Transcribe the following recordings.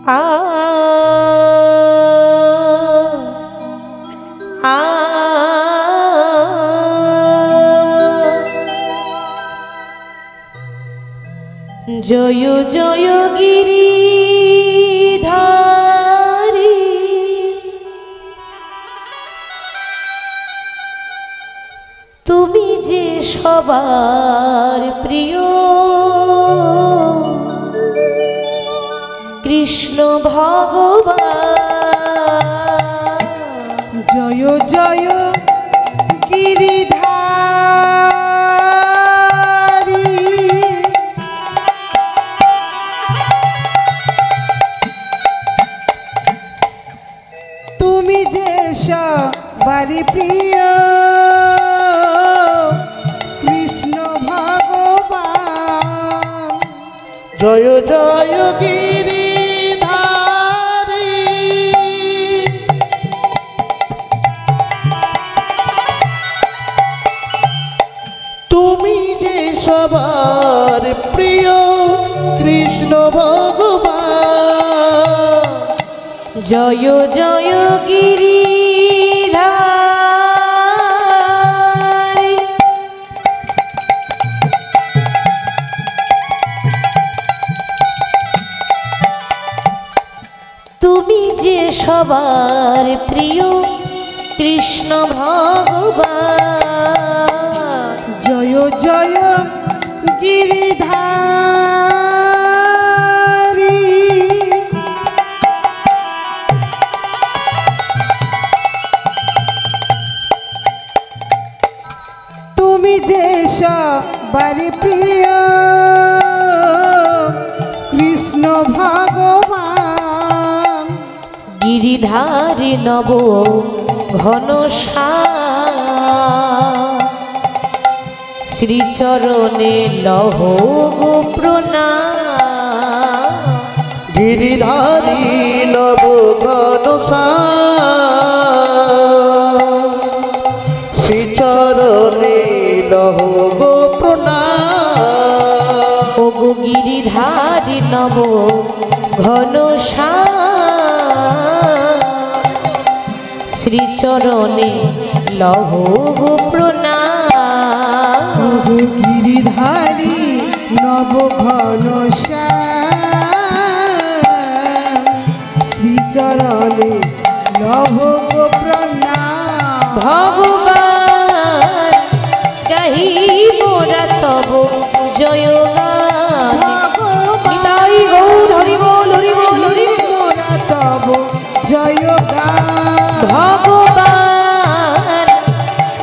आ आ जय जय गिरिधारी तुमी जे सबार प्रिय कृष्ण भगवान जय जय गिरिधारी तुमी जे सबारी प्रिय कृष्ण भगवान जय जय गिरिधारी तुमी जे सबार प्रिय कृष्ण भगवान जय जय गिरिधारी तुमी जे सबार प्रिय कृष्ण भगवान जय जय गिरिधारी तुमी जे सबारी प्रिय कृष्ण भगवान गिरिधारी नव घनश्याम श्रीचरणे लह गो प्रणाम गिरिधारी नव घनश्याम श्रीचरणे लह गो प्रणाम ओ गो गिरिधारी नव घनश्याम श्रीचरणे लह गो प्रणाम गिरिधारी नव घनश्याम श्रीचरणे लव गो प्रणाम भगवान कही मोरा तब जयगान निताई गौर हरि बोल हरि बोल हरि मोरा तब जयगान भगवान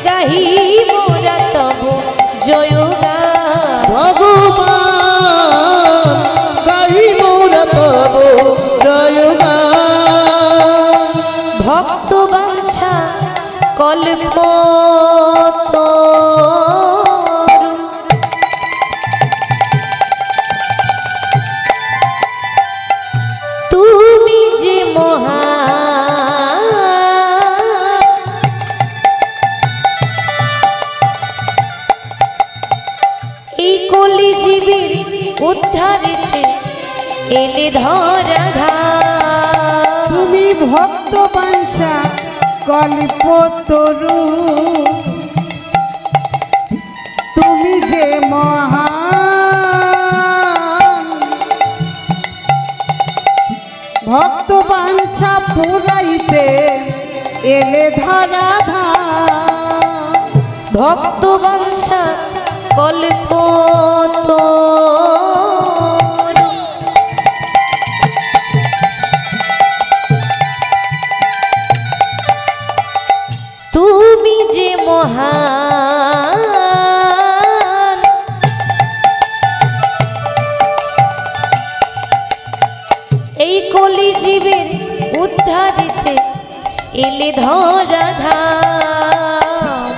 कही मोरा तब जयगान भगवान कही मोरा तब जयगान भक्त बांछा कल्प तुमी जे महान এই কলি জীবের উদ্ধারেতে এলে ধরাধাম তুমি ভক্ত বাঞ্ছা কল্পতরু তুমি যে মহান ভক্ত বাঞ্ছা পুরাইতে এলে ধরাধাম ভক্ত বাঞ্ছা কল্প তুমি যে মহান এই কলি জীবের উদ্ধারিতে এলে ধরাধাম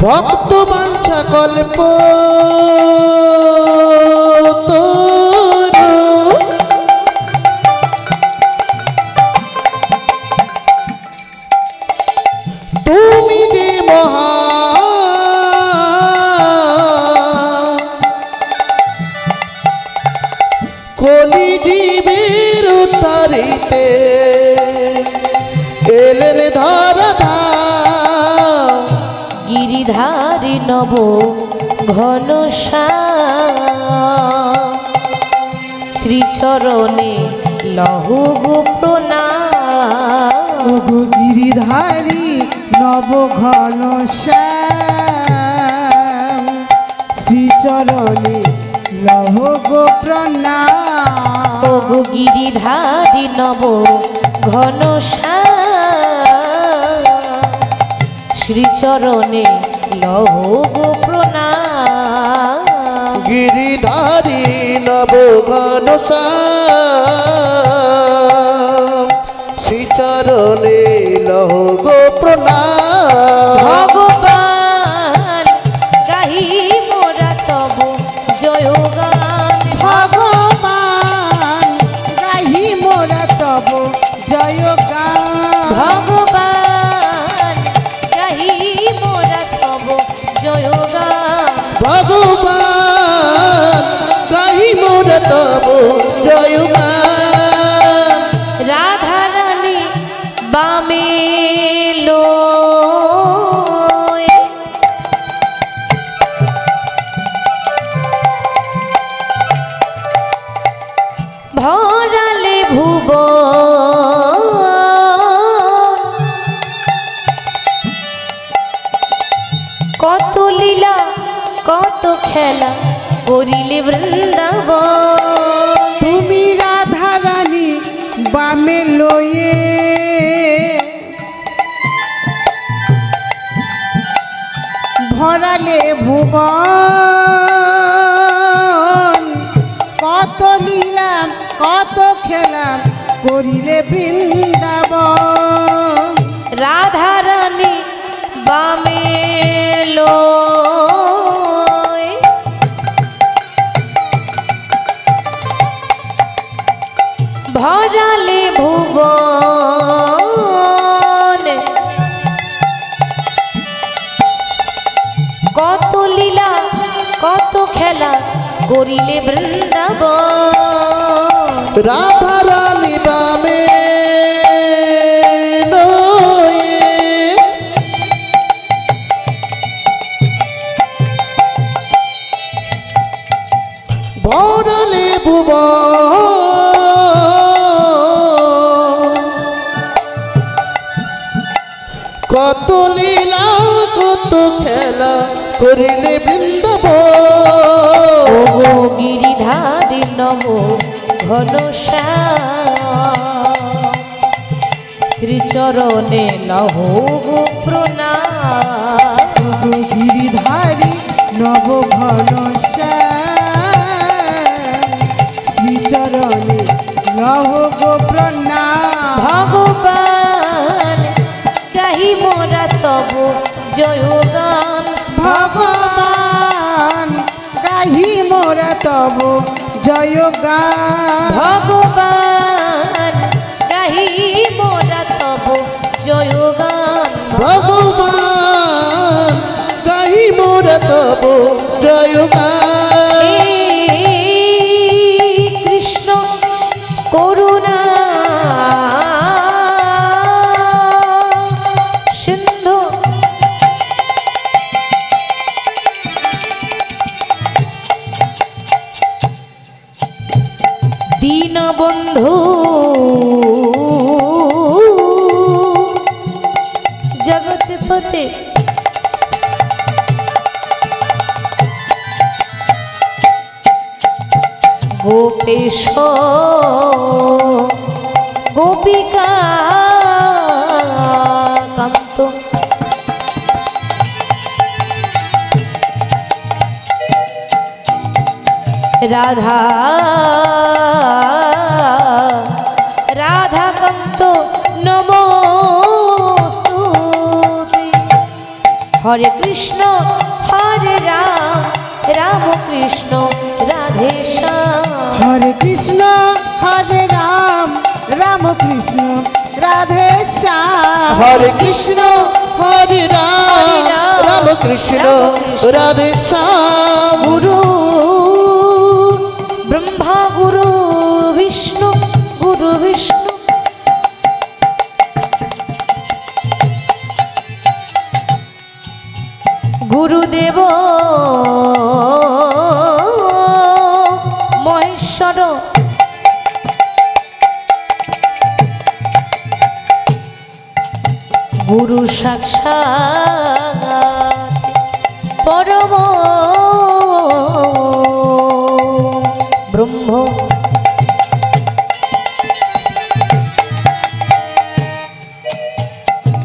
ভক্ত বাঞ্ছা কল্প তুমি যে মহান কলি জীবের উদ্ধারিতে এলেন ধরা ধাম। গিরিধারী নব ঘনশ্যাম শ্রীচরণে লহু গো প্রণাম। ওগো গিরিধারী নব ঘন শ্যাম শ্রীচরণে লহ গো প্রণাম। ওগো গিরিধারী নব ঘনশ্যাম শ্রীচরণে লহু গো প্রণাম। গিরিধারী নব ঘনশ্যাম শ্রীচরণে লহ গো প্রণাম। ভগবান গাহি মোরা তব জয়গান। ভগবান গাহি মোরা তব জয় গান। ভগবান গাহি মোরা তব জয়গান। ভগবান গাহি মোরা তব জয়গান। রাধা রানী বামে লয়ে ভরালে ভুবন। কত লীলা কত খেলা করিলে বৃন্দাবন। তুমি রাধা রানী বামে লয়ে ভরালে ভুবন। কত লীলা কত খেলা করিলে বৃন্দাবন। রাধা রানী বামে লয়ে ভরালে ভুবন। কত লীলা কত খেলা করিলে বৃন্দাবন। রাধা রানী বামে লয়ে ভরালে ভুবন। কত লীলা কত খেলা করিলে বৃন্দাবন। ওগো গিরিধারী নব ঘনশ্যাম শ্রীচরণে লহু গো প্রণাম। ওগো গিরিধারী নব ঘন শ্যাম শ্রীচরণে লহ গো প্রণাম। ভগবান গাহি মোরা তব জয়গান। ভগবান গাহি মোরা তব জয় গান। ভগবান গাহি মোরা তব জয়গান। ভগবান গাহি মোরা তব জয়গান। কৃষ্ণ করুণা সিন্ধু দীনবন্ধু জগৎপতে গোপেশ গোপিকা কান্ত রাধা রাধাকান্ত নমস্তুতে। হরে কৃষ্ণ হরে রাম রাম কৃষ্ণ রাধে শ্যাম। হরে কৃষ্ণ হরে রাম রাম কৃষ্ণ রাধে শ্যাম। হরে কৃষ্ণ হরে রাম রাম কৃষ্ণ রাধে শ্যাম। গুরু ব্রহ্মা গুরু বিষ্ণু গুরু বিষ্ণু গুরু সাক্ষাৎ পরম ব্রহ্ম।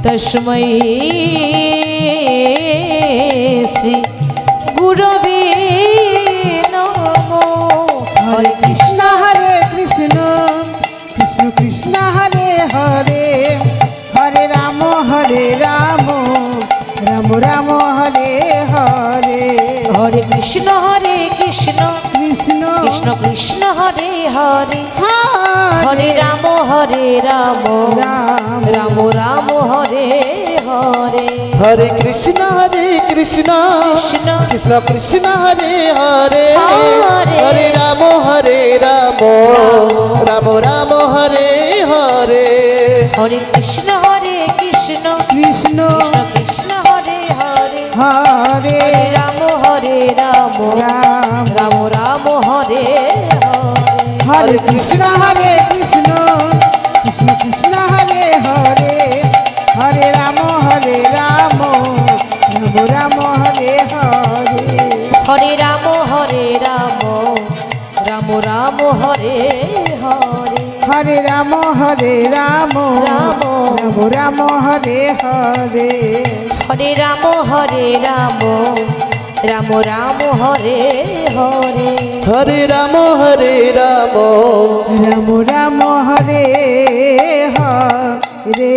তস্मै শ্রী গুরবে নমঃ। হরে কৃষ্ণ হরে কৃষ্ণ কৃষ্ণ কৃষ্ণ হরে হরে হরে রাম রাম রাম হরে হরে হরে কৃষ্ণ কৃষ্ণ কৃষ্ণ কৃষ্ণ হরে হরে হরে হরে রাম রাম রাম রাম হরে হরে। হরে কৃষ্ণ কৃষ্ণ কৃষ্ণ কৃষ্ণ হরে হরে হরে হরে রাম রাম রাম হরে হরে। হরে কৃষ্ণ কৃষ্ণ কৃষ্ণ কৃষ্ণ হরে হরে হরে হরে রাম রাম রাম রাম হরে হরে। হরে কৃষ্ণ কৃষ্ণ কৃষ্ণ কৃষ্ণ হরে হরে হরে রাম রাম রাম হরে হরে হরে রাম রাম রাম হরে হরে। হরে রাম রাম রাম রাম হরে হরে হরে রাম রাম রাম হরে হরে। হরে রাম রাম রাম রাম হরে হরে